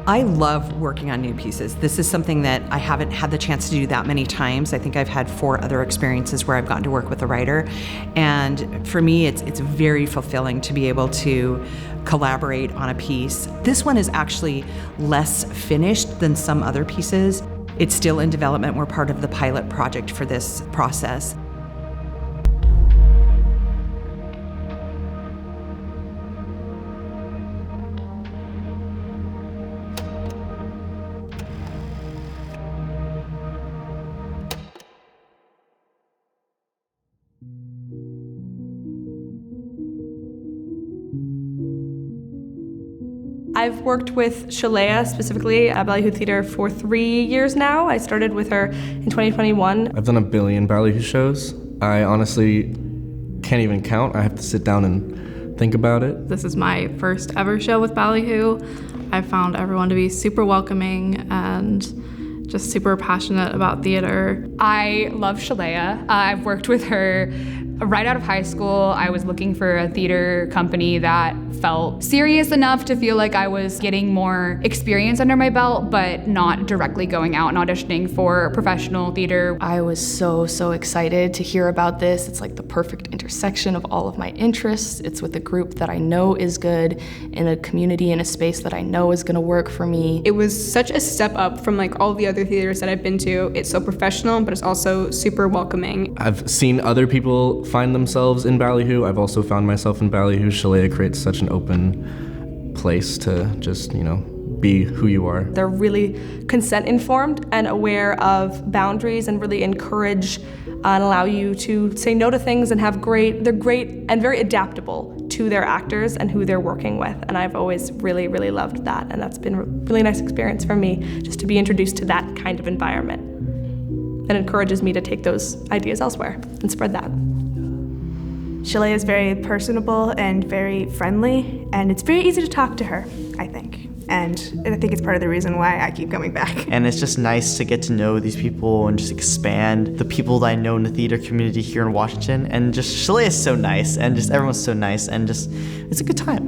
I love working on new pieces. This is something that I haven't had the chance to do that many times. I think I've had 4 other experiences where I've gotten to work with a writer. And for me, it's very fulfilling to be able to collaborate on a piece. This one is actually less finished than some other pieces. It's still in development. We're part of the pilot project for this process. I've worked with Shalea specifically at Ballyhoo Theatre for 3 years now. I started with her in 2021. I've done a billion Ballyhoo shows. I honestly can't even count. I have to sit down and think about it. This is my first ever show with Ballyhoo. I found everyone to be super welcoming and just super passionate about theater. I love Shalea. I've worked with her right out of high school. I was looking for a theater company that felt serious enough to feel like I was getting more experience under my belt, but not directly going out and auditioning for professional theater. I was so excited to hear about this. It's like the perfect intersection of all of my interests. It's with a group that I know is good, in a community, in a space that I know is gonna work for me. It was such a step up from like all the other theaters that I've been to. It's so professional, but it's also super welcoming. I've seen other people find themselves in Ballyhoo. I've also found myself in Ballyhoo. Shalea creates such an open place to just, be who you are. They're really consent informed and aware of boundaries and really encourage and allow you to say no to things and they're great and very adaptable to their actors and who they're working with. And I've always really loved that. And that's been a really nice experience for me, just to be introduced to that kind of environment. It encourages me to take those ideas elsewhere and spread that. Shalea is very personable and very friendly, and it's very easy to talk to her, I think. And I think it's part of the reason why I keep coming back. And it's just nice to get to know these people and just expand the people that I know in the theater community here in Washington. And just Shalea is so nice, and just everyone's so nice, and just it's a good time.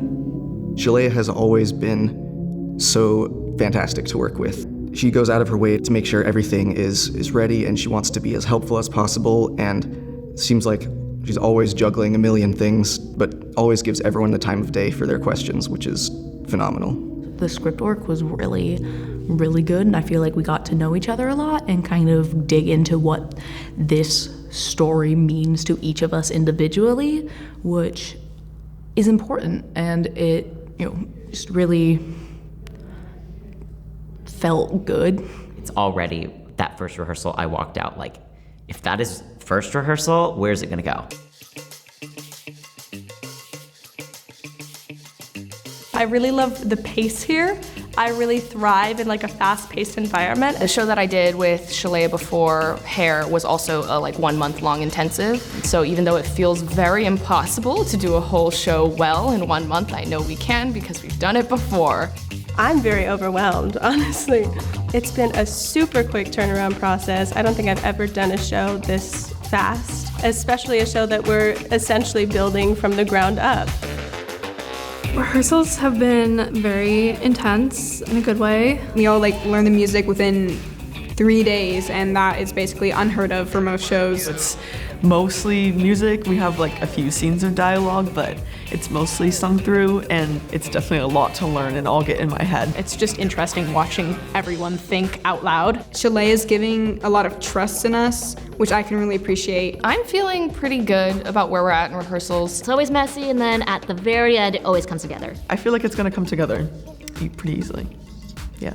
Shalea has always been so fantastic to work with. She goes out of her way to make sure everything is ready, and she wants to be as helpful as possible, and it seems like she's always juggling a million things, but always gives everyone the time of day for their questions, which is phenomenal. The script work was really good, and I feel like we got to know each other a lot and kind of dig into what this story means to each of us individually, which is important, and it just really felt good. It's already that first rehearsal I walked out like, if that is first rehearsal, where's it gonna go? I really love the pace here. I really thrive in like a fast-paced environment. The show that I did with Shalea before Hair was also a 1 month long intensive. So even though it feels very impossible to do a whole show well in 1 month, I know we can because we've done it before. I'm very overwhelmed, honestly. It's been a super quick turnaround process. I don't think I've ever done a show this fast, especially a show that we're essentially building from the ground up. Rehearsals have been very intense in a good way. We all learn the music within 3 days, and that is basically unheard of for most shows. It's mostly music. We have a few scenes of dialogue, but it's mostly sung through, and it's definitely a lot to learn and all get in my head. It's just interesting watching everyone think out loud. Shalea is giving a lot of trust in us, which I can really appreciate. I'm feeling pretty good about where we're at in rehearsals. It's always messy, and then at the very end, it always comes together. I feel like it's gonna come together pretty easily. Yeah.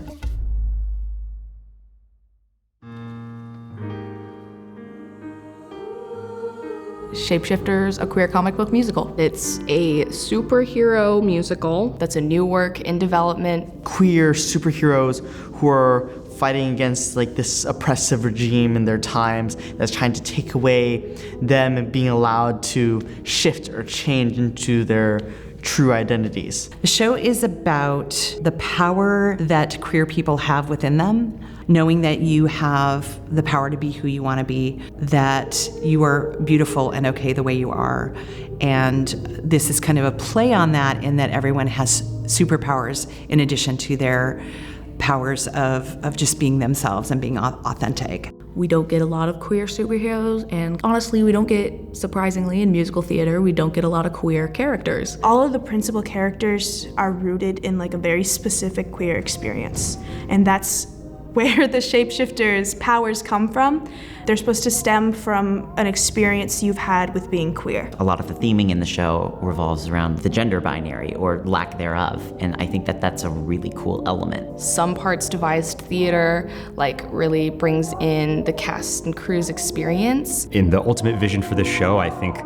Shapeshifters, a queer comic book musical. It's a superhero musical that's a new work in development. Queer superheroes who are fighting against this oppressive regime in their times that's trying to take away them and being allowed to shift or change into their true identities. The show is about the power that queer people have within them, knowing that you have the power to be who you want to be, that you are beautiful and okay the way you are. And this is kind of a play on that, in that everyone has superpowers in addition to their powers of just being themselves and being authentic. We don't get a lot of queer superheroes, and honestly, we don't get, surprisingly, in musical theater, we don't get a lot of queer characters. All of the principal characters are rooted in like a very specific queer experience, and that's where the Shapeshifters' powers come from. They're supposed to stem from an experience you've had with being queer. A lot of the theming in the show revolves around the gender binary or lack thereof, and I think that that's a really cool element. Some parts devised theater like really brings in the cast and crew's experience. In the ultimate vision for this show, I think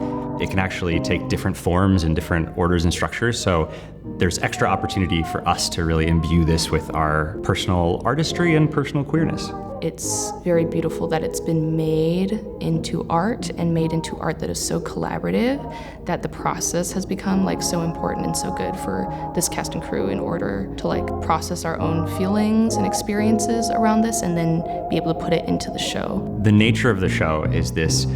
it can actually take different forms and different orders and structures, so there's extra opportunity for us to really imbue this with our personal artistry and personal queerness. It's very beautiful that it's been made into art and made into art that is so collaborative that the process has become like so important and so good for this cast and crew in order to like process our own feelings and experiences around this and then be able to put it into the show. The nature of the show is this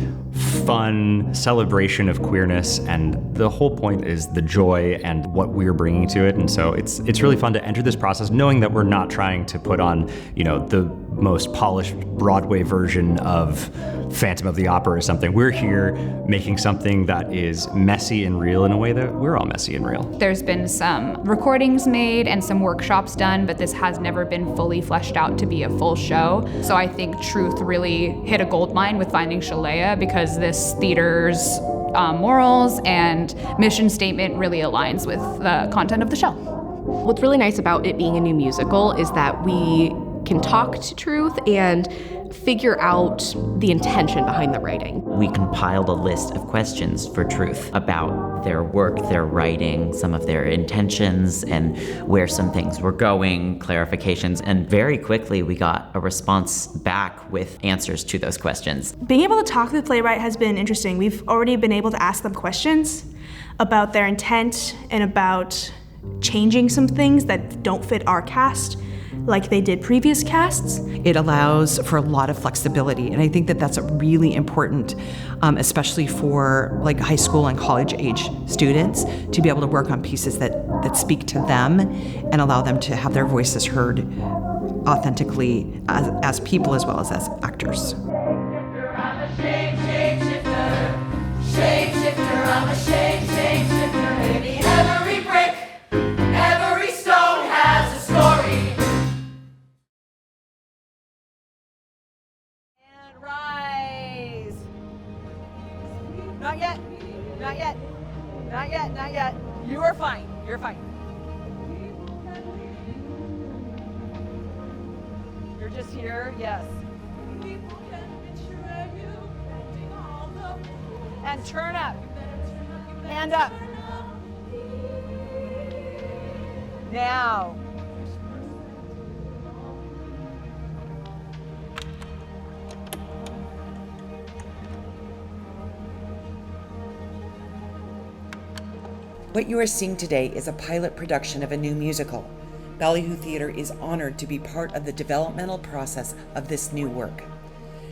fun celebration of queerness, and the whole point is the joy and what we're bringing to it. And so it's really fun to enter this process knowing that we're not trying to put on, you know, the most polished Broadway version of Phantom of the Opera or something. We're here making something that is messy and real in a way that we're all messy and real. There's been some recordings made and some workshops done, but this has never been fully fleshed out to be a full show. So I think Truth really hit a gold mine with finding Shalea, because this theater's morals and mission statement really aligns with the content of the show. What's really nice about it being a new musical is that we can talk to Truth and figure out the intention behind the writing. We compiled a list of questions for Truth about their work, their writing, some of their intentions, and where some things were going, clarifications, and very quickly we got a response back with answers to those questions. Being able to talk to the playwright has been interesting. We've already been able to ask them questions about their intent and about changing some things that don't fit our cast, like they did previous casts. It allows for a lot of flexibility, and I think that that's really important, especially for like high school and college age students, to be able to work on pieces that speak to them and allow them to have their voices heard authentically as people as well as actors. Not yet, not yet, not yet, not yet. You are fine, you're fine. You're just here, yes. And turn up, hand up. Now. What you are seeing today is a pilot production of a new musical. Ballyhoo Theatre is honored to be part of the developmental process of this new work.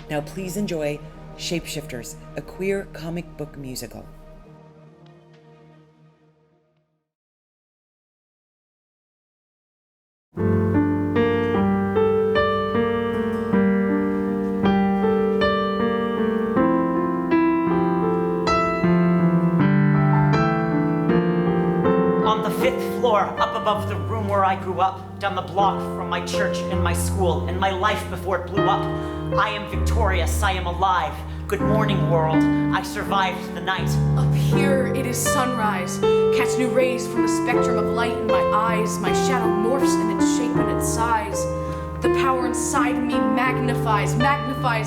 Now please enjoy Shapeshifters, a queer comic book musical. Up above the room where I grew up, down the block from my church and my school, and my life before it blew up. I am victorious, I am alive. Good morning, world, I survived the night. Up here it is sunrise. Catch new rays from the spectrum of light in my eyes. My shadow morphs in its shape and its size. The power inside me magnifies,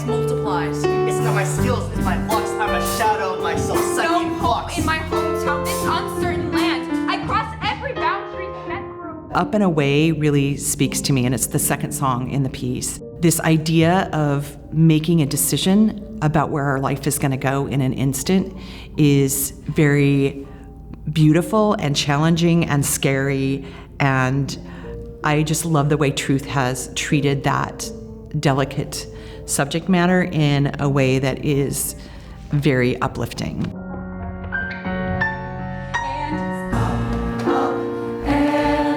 multiplies. It's not my skills, it's my looks. I'm a shadow of myself, sucking flux. In my hometown, this uncertain land, I cross every boundary set through. Up and Away really speaks to me, and it's the second song in the piece. This idea of making a decision about where our life is going to go in an instant is very beautiful and challenging and scary, and I just love the way Truth has treated that delicate subject matter in a way that is very uplifting. And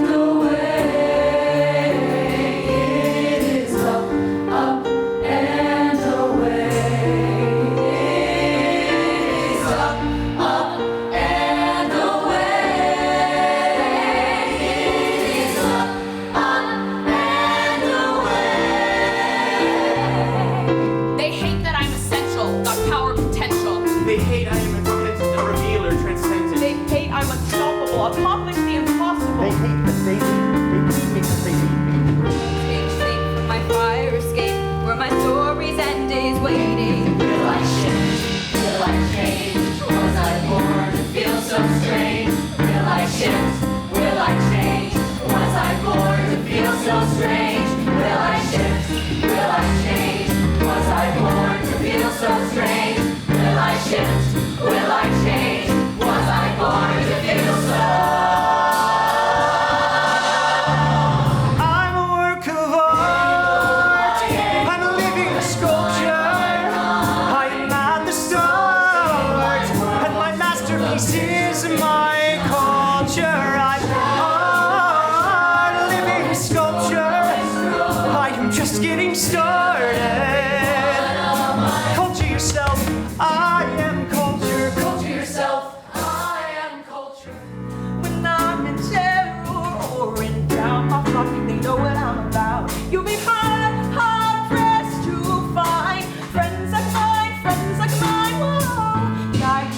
just getting started. Culture yourself, I am culture. Culture yourself, I am culture. When I'm in terror or in doubt, my flock, they know what I'm about. You'll be hard pressed to find friends like mine, whoa. Guiding,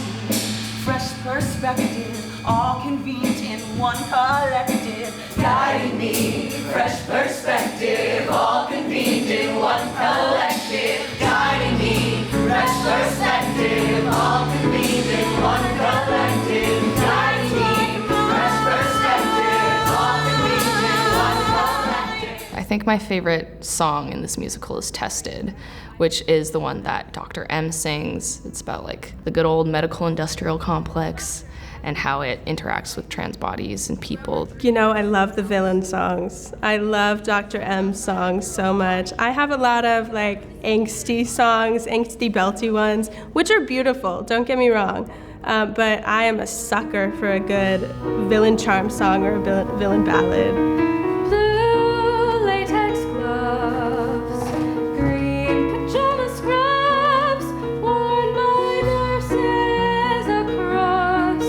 fresh perspective, all convened in one collective. Guiding me, fresh perspective, all convened in one collective. Guiding me, fresh perspective, all convened in one collective. Guiding me, fresh perspective, all convened in one collective. I think my favorite song in this musical is Tested, which is the one that Dr. M sings. It's about like the good old medical industrial complex and how it interacts with trans bodies and people. You know, I love the villain songs. I love Dr. M's songs so much. I have a lot of like angsty songs, angsty belty ones, which are beautiful, don't get me wrong. But I am a sucker for a good villain charm song or a villain ballad. Blue latex gloves, green pajama scrubs, worn by nurses across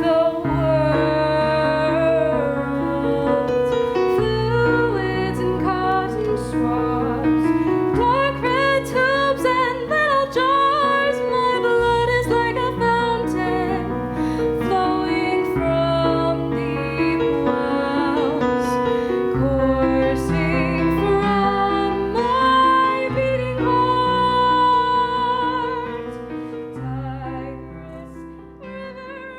the world. Fluids and cotton swabs, dark red tubes and little jars. My blood is like a fountain flowing from deep wells, coursing from my beating heart. Tigris, river of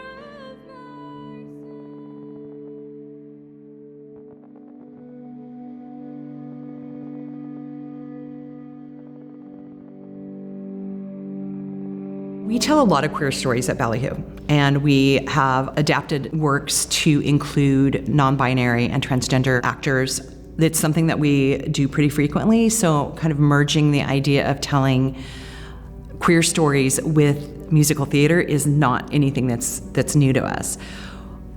We tell a lot of queer stories at Ballyhoo, and we have adapted works to include non-binary and transgender actors. It's something that we do pretty frequently, so kind of merging the idea of telling queer stories with musical theater is not anything that's new to us.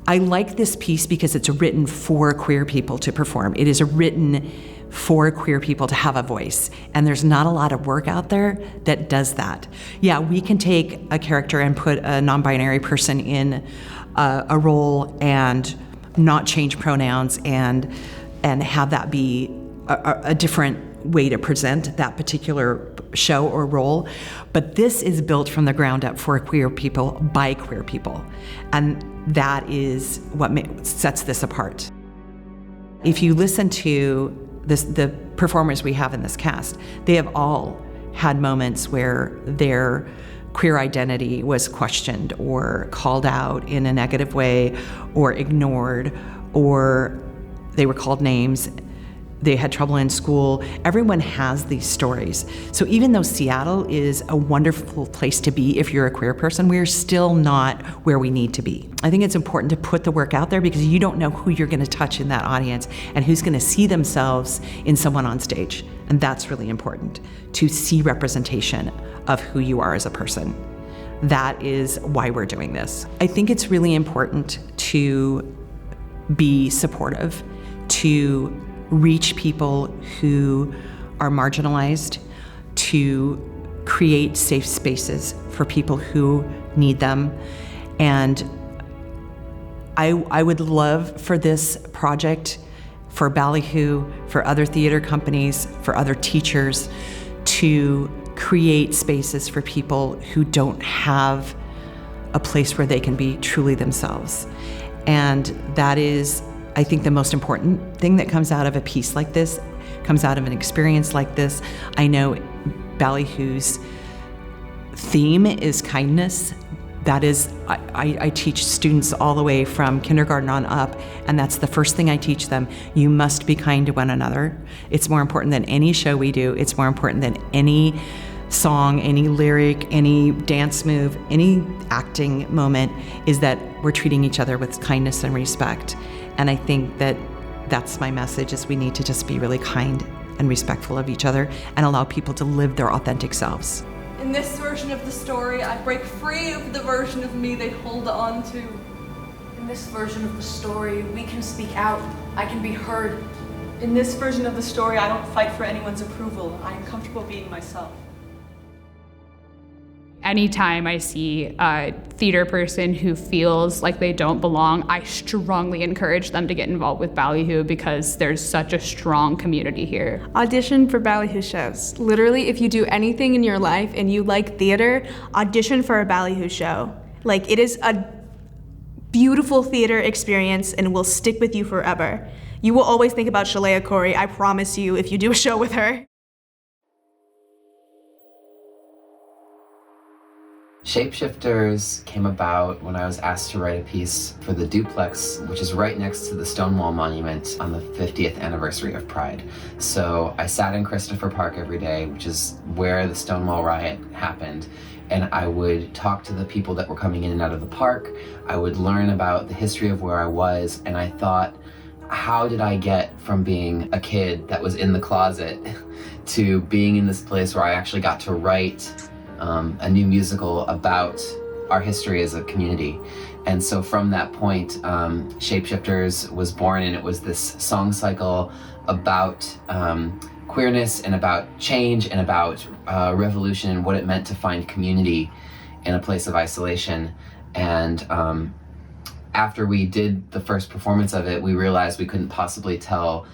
I like this piece because it's written for queer people to perform. It is written for queer people to have a voice, and there's not a lot of work out there that does that. Yeah, we can take a character and put a non-binary person in a role and not change pronouns and have that be a different way to present that particular show or role. But this is built from the ground up for queer people by queer people, and that is what sets this apart. If you listen to the performers we have in this cast, they have all had moments where their queer identity was questioned or called out in a negative way or ignored, or they were called names. They had trouble in school. Everyone has these stories. So even though Seattle is a wonderful place to be if you're a queer person, we're still not where we need to be. I think it's important to put the work out there because you don't know who you're going to touch in that audience and who's going to see themselves in someone on stage. And that's really important, to see representation of who you are as a person. That is why we're doing this. I think it's really important to be supportive, to reach people who are marginalized, to create safe spaces for people who need them. And I would love for this project, for Ballyhoo, for other theater companies, for other teachers, to create spaces for people who don't have a place where they can be truly themselves. And that is, I think, the most important thing that comes out of a piece like this, comes out of an experience like this. I know Ballyhoo's theme is kindness. That is, I teach students all the way from kindergarten on up, and that's the first thing I teach them. You must be kind to one another. It's more important than any show we do. It's more important than any song, any lyric, any dance move, any acting moment, is that we're treating each other with kindness and respect. And I think that that's my message, is we need to just be really kind and respectful of each other and allow people to live their authentic selves. In this version of the story, I break free of the version of me they hold on to. In this version of the story, we can speak out. I can be heard. In this version of the story, I don't fight for anyone's approval. I am comfortable being myself. Anytime I see a theater person who feels like they don't belong, I strongly encourage them to get involved with Ballyhoo because there's such a strong community here. Audition for Ballyhoo shows. Literally, if you do anything in your life and you like theater, audition for a Ballyhoo show. Like, it is a beautiful theater experience and will stick with you forever. You will always think about Shalea Corey, I promise you, if you do a show with her. Shapeshifters came about when I was asked to write a piece for the duplex, which is right next to the Stonewall Monument on the 50th anniversary of Pride. So I sat in Christopher Park every day, which is where the Stonewall riot happened, and I would talk to the people that were coming in and out of the park. I would learn about the history of where I was, and I thought, how did I get from being a kid that was in the closet to being in this place where I actually got to write a new musical about our history as a community? And so from that point, Shapeshifters was born, and it was this song cycle about queerness and about change and about revolution and what it meant to find community in a place of isolation. And after we did the first performance of it, we realized we couldn't possibly tell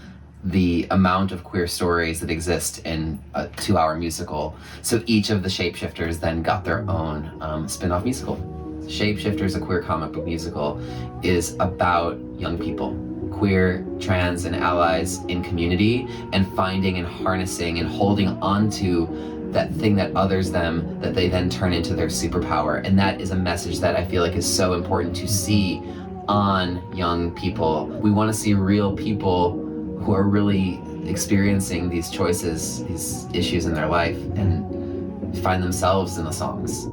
the amount of queer stories that exist in a 2-hour musical. So each of the Shapeshifters then got their own spin-off musical. Shapeshifters, a queer comic book musical, is about young people, queer, trans, and allies in community, and finding and harnessing and holding onto that thing that others them, that they then turn into their superpower. And that is a message that I feel like is so important to see on young people. We want to see real people who are really experiencing these choices, these issues in their life, and find themselves in the songs.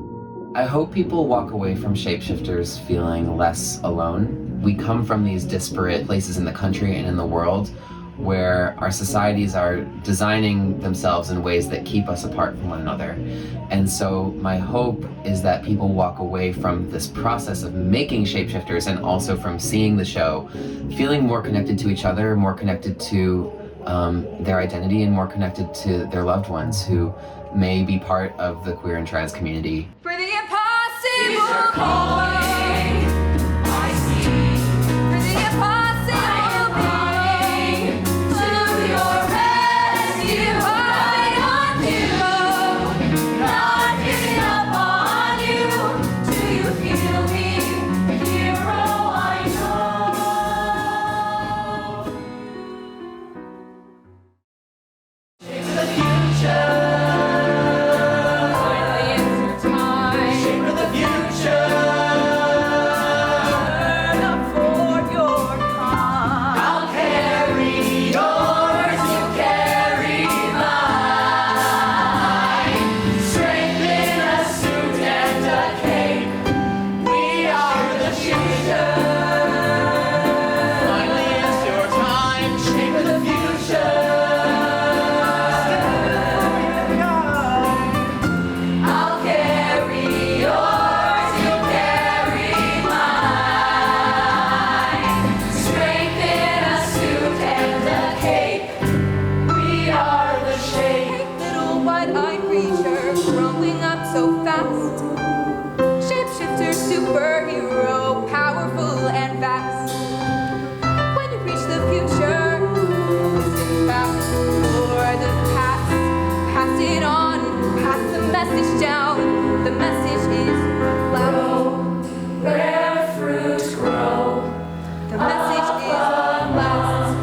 I hope people walk away from Shapeshifters feeling less alone. We come from these disparate places in the country and in the world where our societies are designing themselves in ways that keep us apart from one another. And so my hope is that people walk away from this process of making Shapeshifters, and also from seeing the show, feeling more connected to each other, more connected to their identity, and more connected to their loved ones who may be part of the queer and trans community. For the impossible calling, I see. For the impossible being, to your rescue, I on you, not giving up on you. Do you feel me, hero? I know. Shape of the future. All the gold. The message is what lasts.